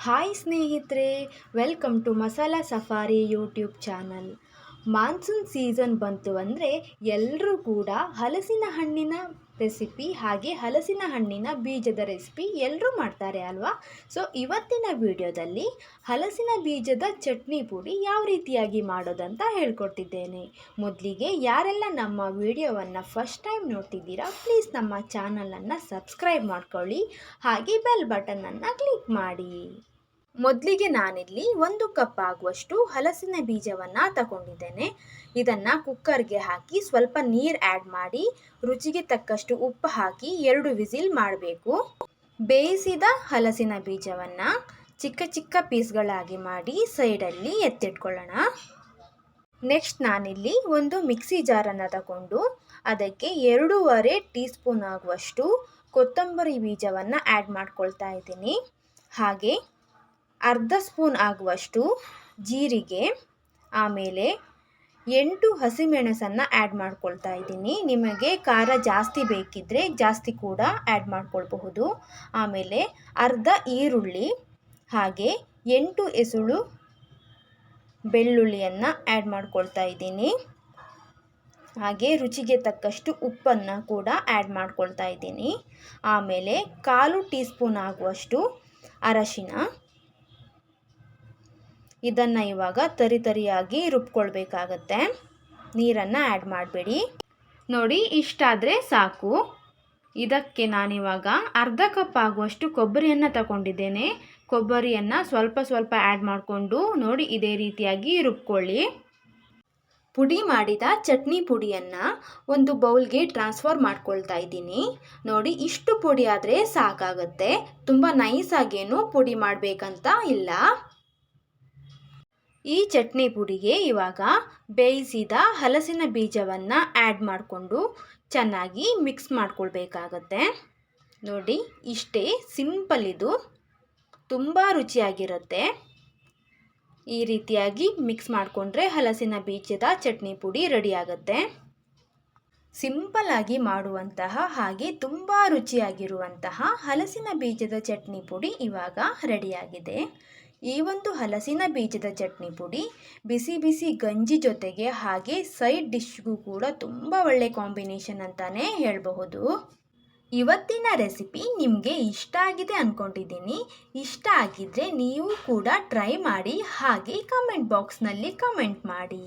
Hi ಸ್ನೇಹಿತರೆ, welcome to Masala Safari YouTube channel. Monsoon season ಬಂತು ಅಂದರೆ ಎಲ್ಲರೂ ಕೂಡ ಹಲಸಿನ ಹಣ್ಣಿನ ರೆಸಿಪಿ ಹಾಗೆ ಹಲಸಿನ ಹಣ್ಣಿನ ಬೀಜದ ರೆಸಿಪಿ ಎಲ್ಲರೂ ಮಾಡ್ತಾರೆ ಅಲ್ವಾ. ಸೊ ಇವತ್ತಿನ ವಿಡಿಯೋದಲ್ಲಿ ಹಲಸಿನ ಬೀಜದ ಚಟ್ನಿ ಪುಡಿ ಯಾವ ರೀತಿಯಾಗಿ ಮಾಡೋದಂತ ಹೇಳ್ಕೊಡ್ತಿದ್ದೇನೆ. ಮೊದಲಿಗೆ ಯಾರೆಲ್ಲ ನಮ್ಮ ವಿಡಿಯೋವನ್ನು ಫಸ್ಟ್ ಟೈಮ್ ನೋಡ್ತಿದ್ದೀರಾ, ಪ್ಲೀಸ್ ನಮ್ಮ ಚಾನಲನ್ನು ಸಬ್ಸ್ಕ್ರೈಬ್ ಮಾಡ್ಕೊಳ್ಳಿ ಹಾಗೆ ಬೆಲ್ ಬಟನನ್ನು ಕ್ಲಿಕ್ ಮಾಡಿ. ಮೊದಲಿಗೆ ನಾನಿಲ್ಲಿ 1 ಕಪ್ ಆಗುವಷ್ಟು ಹಲಸಿನ ಬೀಜವನ್ನು ತಗೊಂಡಿದ್ದೇನೆ. ಇದನ್ನು ಕುಕ್ಕರ್ಗೆ ಹಾಕಿ ಸ್ವಲ್ಪ ನೀರು ಆ್ಯಡ್ ಮಾಡಿ ರುಚಿಗೆ ತಕ್ಕಷ್ಟು ಉಪ್ಪು ಹಾಕಿ 2 ವಿಸಿಲ್ ಮಾಡಬೇಕು. ಬೇಯಿಸಿದ ಹಲಸಿನ ಬೀಜವನ್ನು ಚಿಕ್ಕ ಚಿಕ್ಕ ಪೀಸ್ಗಳಾಗಿ ಮಾಡಿ ಸೈಡಲ್ಲಿ ಎತ್ತಿಟ್ಕೊಳ್ಳೋಣ. ನೆಕ್ಸ್ಟ್ ನಾನಿಲ್ಲಿ ಒಂದು ಮಿಕ್ಸಿ ಜಾರನ್ನು ತಗೊಂಡು ಅದಕ್ಕೆ 2.5 ಟೀ ಸ್ಪೂನ್ ಆಗುವಷ್ಟು ಕೊತ್ತಂಬರಿ ಬೀಜವನ್ನು ಆ್ಯಡ್ ಮಾಡ್ಕೊಳ್ತಾ ಇದ್ದೀನಿ. ಹಾಗೆ ಅರ್ಧ ಸ್ಪೂನ್ ಆಗುವಷ್ಟು ಜೀರಿಗೆ, ಆಮೇಲೆ 8 ಹಸಿಮೆಣಸನ್ನು ಆ್ಯಡ್ ಮಾಡ್ಕೊಳ್ತಾ ಇದ್ದೀನಿ. ನಿಮಗೆ ಖಾರ ಜಾಸ್ತಿ ಬೇಕಿದ್ದರೆ ಜಾಸ್ತಿ ಕೂಡ ಆ್ಯಡ್ ಮಾಡ್ಕೊಳ್ಬಹುದು. ಆಮೇಲೆ ಅರ್ಧ ಈರುಳ್ಳಿ ಹಾಗೆ 8 ಎಸಳು ಬೆಳ್ಳುಳ್ಳಿಯನ್ನು ಆ್ಯಡ್ ಮಾಡ್ಕೊಳ್ತಾ ಇದ್ದೀನಿ. ಹಾಗೆ ರುಚಿಗೆ ತಕ್ಕಷ್ಟು ಉಪ್ಪನ್ನು ಕೂಡ ಆ್ಯಡ್ ಮಾಡ್ಕೊಳ್ತಾ ಇದ್ದೀನಿ. ಆಮೇಲೆ 1/4 ಟೀ ಸ್ಪೂನ್ ಆಗುವಷ್ಟು ಅರಶಿನ. ಇದನ್ನು ಇವಾಗ ತರಿಯಾಗಿ ರುಬ್ಕೊಳ್ಬೇಕಾಗತ್ತೆ. ನೀರನ್ನು ಆ್ಯಡ್ ಮಾಡಬೇಡಿ. ನೋಡಿ, ಇಷ್ಟಾದರೆ ಸಾಕು. ಇದಕ್ಕೆ ನಾನಿವಾಗ ಅರ್ಧ ಕಪ್ ಆಗುವಷ್ಟು ಕೊಬ್ಬರಿಯನ್ನು ತಗೊಂಡಿದ್ದೇನೆ. ಕೊಬ್ಬರಿಯನ್ನು ಸ್ವಲ್ಪ ಸ್ವಲ್ಪ ಆ್ಯಡ್ ಮಾಡಿಕೊಂಡು ನೋಡಿ ಇದೇ ರೀತಿಯಾಗಿ ರುಬ್ಕೊಳ್ಳಿ. ಪುಡಿ ಮಾಡಿದ ಚಟ್ನಿ ಪುಡಿಯನ್ನು ಒಂದು ಬೌಲ್ಗೆ ಟ್ರಾನ್ಸ್ಫರ್ ಮಾಡ್ಕೊಳ್ತಾ ಇದ್ದೀನಿ. ನೋಡಿ, ಇಷ್ಟು ಪುಡಿ ಆದರೆ ಸಾಕಾಗುತ್ತೆ. ತುಂಬ ನೈಸಾಗೇನು ಪುಡಿ ಮಾಡಬೇಕಂತ ಇಲ್ಲ. ಈ ಚಟ್ನಿ ಪುಡಿಗೆ ಇವಾಗ ಬೇಯಿಸಿದ ಹಲಸಿನ ಬೀಜವನ್ನು ಆ್ಯಡ್ ಮಾಡಿಕೊಂಡು ಚೆನ್ನಾಗಿ ಮಿಕ್ಸ್ ಮಾಡ್ಕೊಳ್ಬೇಕಾಗತ್ತೆ. ನೋಡಿ, ಇಷ್ಟೇ ಸಿಂಪಲ್. ಇದು ತುಂಬ ರುಚಿಯಾಗಿರುತ್ತೆ. ಈ ರೀತಿಯಾಗಿ ಮಿಕ್ಸ್ ಮಾಡಿಕೊಂಡ್ರೆ ಹಲಸಿನ ಬೀಜದ ಚಟ್ನಿ ಪುಡಿ ರೆಡಿ ಆಗುತ್ತೆ. ಸಿಂಪಲ್ಲಾಗಿ ಮಾಡುವಂತಹ ಹಾಗೆ ತುಂಬ ರುಚಿಯಾಗಿರುವಂತಹ ಹಲಸಿನ ಬೀಜದ ಚಟ್ನಿ ಪುಡಿ ಇವಾಗ ರೆಡಿಯಾಗಿದೆ. ಈ ಒಂದು ಹಲಸಿನ ಬೀಜದ ಚಟ್ನಿ ಪುಡಿ ಬಿಸಿ ಬಿಸಿ ಗಂಜಿ ಜೊತೆಗೆ ಹಾಗೆ ಸೈಡ್ ಡಿಶ್ಗೂ ಕೂಡ ತುಂಬ ಒಳ್ಳೆ ಕಾಂಬಿನೇಷನ್ ಅಂತಲೇ ಹೇಳಬಹುದು. ಇವತ್ತಿನ ರೆಸಿಪಿ ನಿಮಗೆ ಇಷ್ಟ ಆಗಿದೆ ಅಂದ್ಕೊಂಡಿದ್ದೀನಿ. ಇಷ್ಟ ಆಗಿದ್ದರೆ ನೀವು ಕೂಡ ಟ್ರೈ ಮಾಡಿ ಹಾಗೆ ಕಮೆಂಟ್ ಬಾಕ್ಸ್ನಲ್ಲಿ ಕಮೆಂಟ್ ಮಾಡಿ.